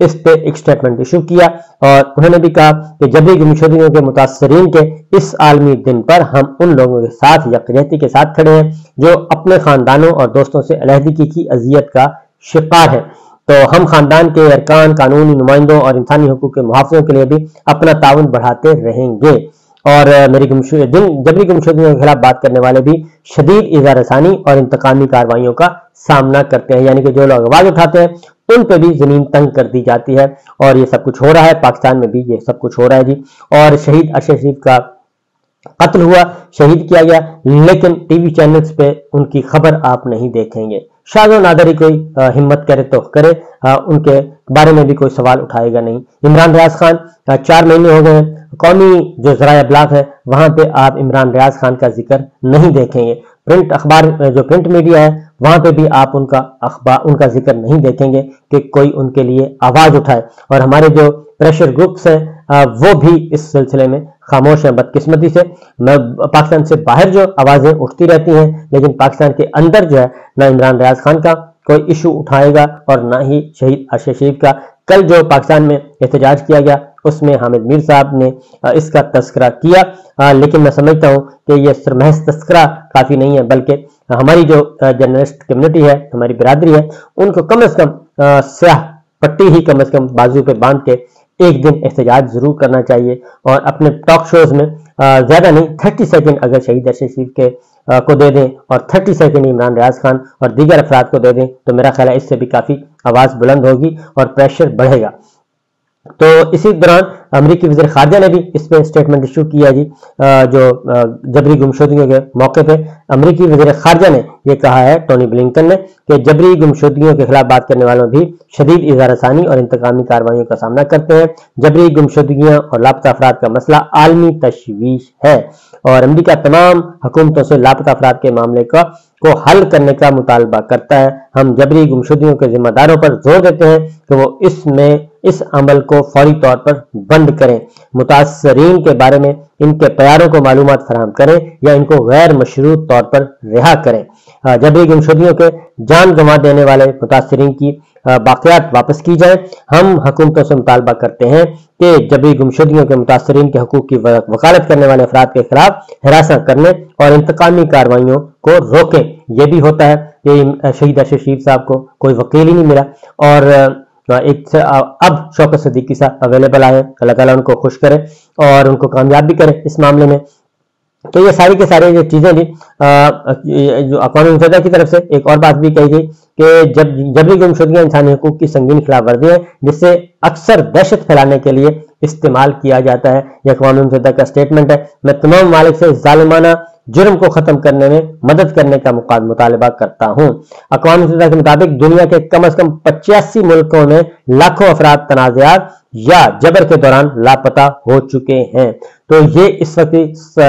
اس پہ ایک statement issue کیا اور انہوں نے بھی کہا کہ جبری گمشدگیوں کے متاثرین کے اس عالمی دن پر ہم ان لوگوں کے ساتھ یکجہتی کے ساتھ کھڑے ہیں جو اپنے خاندانوں اور دوستوں سے علیحدگی کی اذیت کا شکار ہے۔ تو ہم خاندان کے ارکان، قانونی نمائندوں اور انسانی حقوق کے محافظوں کے لیے بھی اپنا تعاون بڑھاتے رہیں گے، اور جبری گمشدگیوں کے خلاف بات کرنے والے بھی شدید ایذا رسانی اور انتقامی کارروائیوں کا سامنا کرتے ہیں، یعنی کہ جو لوگ آواز اٹھاتے ہیں ان پہ بھی زمین تنگ کر دی جاتی ہے، اور یہ سب کچھ ہو رہا ہے پاکستان میں بھی، یہ سب کچھ ہو رہا ہے جی۔ اور شہید ارشد شریف کا قتل ہوا، شہید کیا گیا، لیکن ٹی وی چینلز پہ ان کی خبر آپ نہیں دیکھیں گے۔ شاذ و نادر ہی کوئی ہمت کرے تو کرے، ان کے بارے میں بھی کوئی سوال اٹھائے گا نہیں۔ عمران ریاض خان 4 مہینے ہو گئے ہیں، قومی جو ذرائع ابلاغ ہے وہاں پہ آپ عمران ریاض خان کا ذکر نہیں دیکھیں گے، پرنٹ اخبار جو پرنٹ میڈیا ہے وہاں پہ بھی آپ ان کا ذکر نہیں دیکھیں گے کہ کوئی ان کے لیے آواز اٹھائے، اور ہمارے جو پریشر گروپس ہیں وہ بھی اس سلسلے میں خاموش ہیں بدقسمتی سے۔ پاکستان سے باہر جو آوازیں اٹھتی رہتی ہیں، لیکن پاکستان کے اندر جو ہے نہ عمران ریاض خان کا کوئی ایشو اٹھائے گا اور نہ ہی شہید ارشد شریف کا۔ کل جو پاکستان میں احتجاج کیا گیا اس میں حامد میر صاحب نے اس کا تذکرہ کیا، لیکن میں سمجھتا ہوں کہ یہ محض تذکرہ کافی نہیں ہے، بلکہ ہماری جو جرنلسٹ کمیونٹی ہے، ہماری برادری ہے، ان کو کم از کم سیاہ پٹی ہی کم از کم بازو پہ باندھ کے ایک دن احتجاج ضرور کرنا چاہیے، اور اپنے ٹاک شوز میں زیادہ نہیں 30 سیکنڈ اگر شہید ارشد شریف کے کو دے دیں اور 30 سیکنڈ عمران ریاض خان اور دیگر افراد کو دے دیں تو میرا خیال ہے اس سے بھی کافی آواز بلند ہوگی اور پریشر بڑھے گا۔ تو اسی دوران امریکی وزیر خارجہ نے بھی اس پہ اسٹیٹمنٹ ایشو کیا جی، جو جبری گمشدگیوں کے موقع پہ امریکی وزیر خارجہ نے یہ کہا ہے ٹونی بلنکن نے کہ جبری گمشدگیوں کے خلاف بات کرنے والوں بھی شدید ایذا رسانی اور انتقامی کارروائیوں کا سامنا کرتے ہیں۔ جبری گمشدگیاں اور لاپتہ افراد کا مسئلہ عالمی تشویش ہے، اور امریکہ تمام حکومتوں سے لاپتہ افراد کے معاملے کو حل کرنے کا مطالبہ کرتا ہے۔ ہم جبری گمشدگیوں کے ذمہ داروں پر زور دیتے ہیں کہ وہ اس عمل کو فوری طور پر بند کریں، متاثرین کے بارے میں ان کے پیاروں کو معلومات فراہم کریں یا ان کو غیر مشروط طور پر رہا کریں۔ جبری گمشدگیوں کے جان گنوا دینے والے متاثرین کی باقیات واپس کی جائیں۔ ہم حکومتوں سے مطالبہ کرتے ہیں کہ جبری گمشدگیوں کے متاثرین کے حقوق کی وکالت کرنے والے افراد کے خلاف ہراساں کرنے اور انتقامی کارروائیوں کو روکیں۔ یہ بھی ہوتا ہے کہ شہید ارشد شریف صاحب کو کوئی وکیل ہی نہیں ملا، اور اب شوکت صدیقی صاحب اویلیبل آئے، اللہ تعالیٰ ان کو خوش کرے اور ان کو کامیاب بھی کرے اس معاملے میں۔ تو یہ ساری کے سارے یہ چیزیں بھی جو اقوام متحدہ کی طرف سے ایک اور بات بھی کہی گئی کہ جبری گمشدگیاں انسانی حقوق کی سنگین خلاف ورزی ہے جس سے اکثر دہشت پھیلانے کے لیے استعمال کیا جاتا ہے۔ یہ اقوام متحدہ کا اسٹیٹمنٹ ہے۔ میں تمام ممالک سے ظالمانہ جرم کو ختم کرنے میں مدد کرنے کا مطالبہ کرتا ہوں۔ اقوام متحدہ کے مطابق دنیا کے کم از کم 85 ملکوں میں لاکھوں افراد تنازعات یا جبر کے دوران لاپتہ ہو چکے ہیں۔ تو یہ اس وقت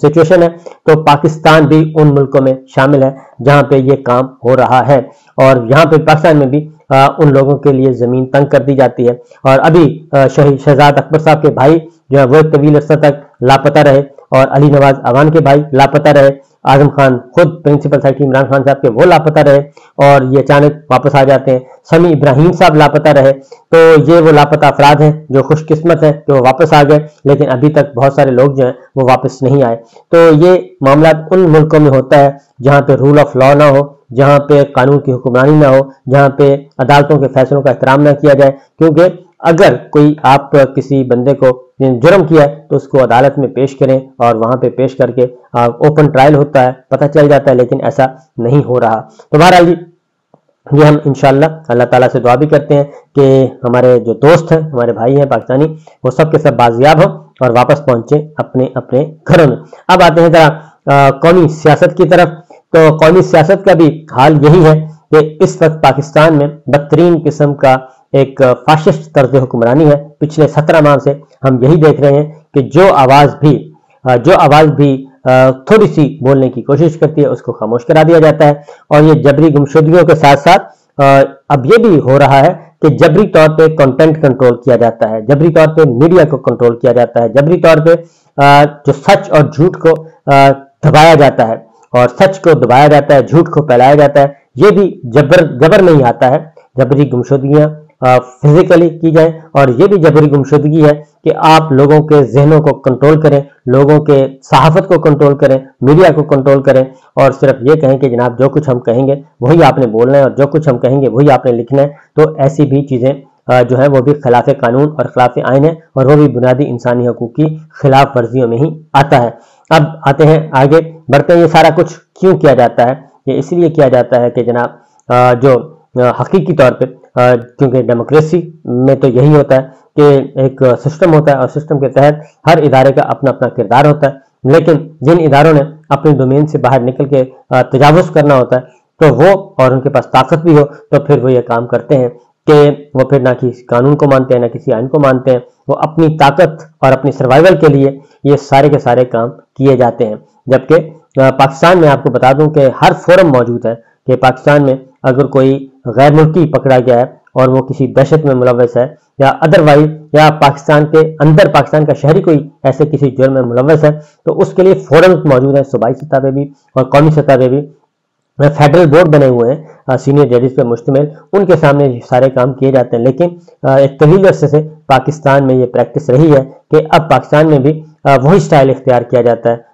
سچویشن ہے، تو پاکستان بھی ان ملکوں میں شامل ہے جہاں پہ یہ کام ہو رہا ہے، اور یہاں پہ پاکستان میں بھی ان لوگوں کے لیے زمین تنگ کر دی جاتی ہے۔ اور ابھی شہزاد اکبر صاحب کے بھائی جو ہے وہ ایک طویل عرصہ تک لاپتہ رہے، اور علی نواز اعوان کے بھائی لاپتہ رہے، اعظم خان خود پرنسپل سیکرٹری عمران خان صاحب کے وہ لاپتہ رہے، اور یہ اچانک واپس آ جاتے ہیں۔ سمیع ابراہیم صاحب لاپتہ رہے۔ تو یہ وہ لاپتہ افراد ہیں جو خوش قسمت ہیں کہ وہ واپس آ گئے، لیکن ابھی تک بہت سارے لوگ جو ہیں وہ واپس نہیں آئے۔ تو یہ معاملات ان ملکوں میں ہوتا ہے جہاں پہ رول آف لا نہ ہو، جہاں پہ قانون کی حکمرانی نہ ہو، جہاں پہ عدالتوں کے فیصلوں کا احترام نہ کیا جائے، کیونکہ اگر کوئی آپ کسی بندے کو جرم کیا ہے تو اس کو عدالت میں پیش کریں، اور وہاں پہ پیش کر کے اوپن ٹرائل ہوتا ہے، پتہ چل جاتا ہے، لیکن ایسا نہیں ہو رہا۔ تو بہرحال جی یہ ہم انشاءاللہ اللہ تعالیٰ سے دعا بھی کرتے ہیں کہ ہمارے جو دوست ہیں، ہمارے بھائی ہیں پاکستانی، وہ سب کے سب بازیاب ہوں اور واپس پہنچیں اپنے اپنے گھروں میں۔ اب آتے ہیں ذرا قومی سیاست کی طرف۔ تو قومی سیاست کا بھی حال یہی ہے کہ اس وقت پاکستان میں بدترین قسم کا ایک فاشسٹ طرز حکمرانی ہے۔ پچھلے 17 ماہ سے ہم یہی دیکھ رہے ہیں کہ جو آواز بھی تھوڑی سی بولنے کی کوشش کرتی ہے اس کو خاموش کرا دیا جاتا ہے، اور یہ جبری گمشدگیوں کے ساتھ ساتھ اب یہ بھی ہو رہا ہے کہ جبری طور پہ کنٹینٹ کنٹرول کیا جاتا ہے، جبری طور پہ میڈیا کو کنٹرول کیا جاتا ہے، جبری طور پہ جو سچ اور جھوٹ کو دبایا جاتا ہے، اور سچ کو دبایا جاتا ہے، جھوٹ کو پھیلایا جاتا ہے۔ یہ بھی جبر میں ہی آتا ہے۔ جبری گمشدگیاں فزیکلی کی جائیں، اور یہ بھی جبری گمشدگی ہے کہ آپ لوگوں کے ذہنوں کو کنٹرول کریں، لوگوں کے صحافت کو کنٹرول کریں، میڈیا کو کنٹرول کریں، اور صرف یہ کہیں کہ جناب جو کچھ ہم کہیں گے وہی آپ نے بولنا ہے اور جو کچھ ہم کہیں گے وہی آپ نے لکھنا ہے۔ تو ایسی بھی چیزیں جو ہے وہ بھی خلاف قانون اور خلاف آئین ہے، اور وہ بھی بنیادی انسانی حقوق کی خلاف ورزیوں میں ہی آتا ہے۔ اب آتے ہیں آگے بڑھتے ہیں، یہ سارا کچھ کیوں کیا جاتا ہے؟ یہ اس لیے کیا جاتا ہے کہ جناب جو حقیقی طور پہ کیونکہ ڈیموکریسی میں تو یہی ہوتا ہے کہ ایک سسٹم ہوتا ہے، اور سسٹم کے تحت ہر ادارے کا اپنا اپنا کردار ہوتا ہے، لیکن جن اداروں نے اپنی ڈومین سے باہر نکل کے تجاوز کرنا ہوتا ہے تو وہ، اور ان کے پاس طاقت بھی ہو، تو پھر وہ یہ کام کرتے ہیں کہ وہ پھر نہ کسی قانون کو مانتے ہیں نہ کسی آئین کو مانتے ہیں، وہ اپنی طاقت اور اپنی سروائیول کے لیے یہ سارے کے سارے کام کیے جاتے ہیں۔ جبکہ پاکستان میں آپ کو بتا دوں کہ ہر فورم موجود ہے کہ پاکستان میں اگر کوئی غیر ملکی پکڑا گیا ہے اور وہ کسی دہشت میں ملوث ہے یا ادروائز، یا پاکستان کے اندر پاکستان کا شہری کوئی ایسے کسی جرم میں ملوث ہے، تو اس کے لیے فورمز موجود ہیں، صوبائی سطح پہ بھی اور قومی سطح پہ بھی فیڈرل بورڈ بنے ہوئے ہیں سینئر ججز پہ مشتمل، ان کے سامنے سارے کام کیے جاتے ہیں۔ لیکن ایک طویل عرصے سے پاکستان میں یہ پریکٹس رہی ہے کہ اب پاکستان میں بھی وہی سٹائل اختیار کیا جاتا ہے،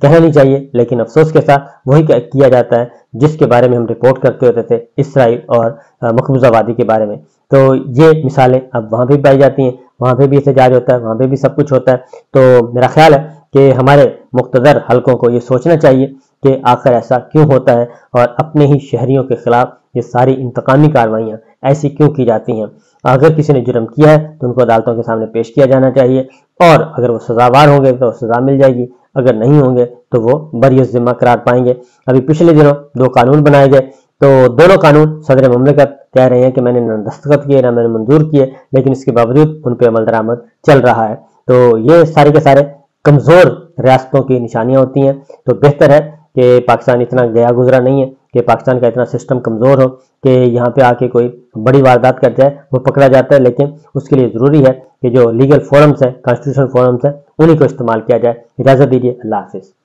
کہنا نہیں چاہیے لیکن افسوس کے ساتھ وہی کیا جاتا ہے جس کے بارے میں ہم رپورٹ کرتے ہوتے تھے اسرائیل اور مقبوضہ وادی کے بارے میں۔ تو یہ مثالیں اب وہاں پہ بھی پائی جاتی ہیں، وہاں پہ بھی احتجاج ہوتا ہے، وہاں پہ بھی سب کچھ ہوتا ہے۔ تو میرا خیال ہے کہ ہمارے مقتدر حلقوں کو یہ سوچنا چاہیے کہ آخر ایسا کیوں ہوتا ہے، اور اپنے ہی شہریوں کے خلاف یہ ساری انتقامی کارروائیاں ایسی کیوں کی جاتی ہیں۔ اگر کسی نے جرم کیا ہے تو ان کو عدالتوں کے سامنے پیش کیا جانا چاہیے، اور اگر وہ سزاوار ہوں گے تو سزا مل جائے گی، اگر نہیں ہوں گے تو وہ بری ذمہ قرار پائیں گے۔ ابھی پچھلے دنوں 2 قانون بنائے گئے، تو دونوں قانون صدر مملکت کہہ رہے ہیں کہ میں نے نہ دستخط کیے نہ میں نے منظور کیے، لیکن اس کے باوجود ان پہ عمل درآمد چل رہا ہے۔ تو یہ سارے کے سارے کمزور ریاستوں کی نشانیاں ہوتی ہیں۔ تو بہتر ہے کہ پاکستان اتنا گیا گزرا نہیں ہے کہ پاکستان کا اتنا سسٹم کمزور ہو کہ یہاں پہ آ کے کوئی بڑی واردات کر جائے وہ پکڑا جاتا ہے، لیکن اس کے لیے ضروری ہے کہ جو لیگل فورمز ہیں، کانسٹیٹیوشنل فورمز ہیں، انہی کو استعمال کیا جائے۔ اجازت دیجیے، اللہ حافظ۔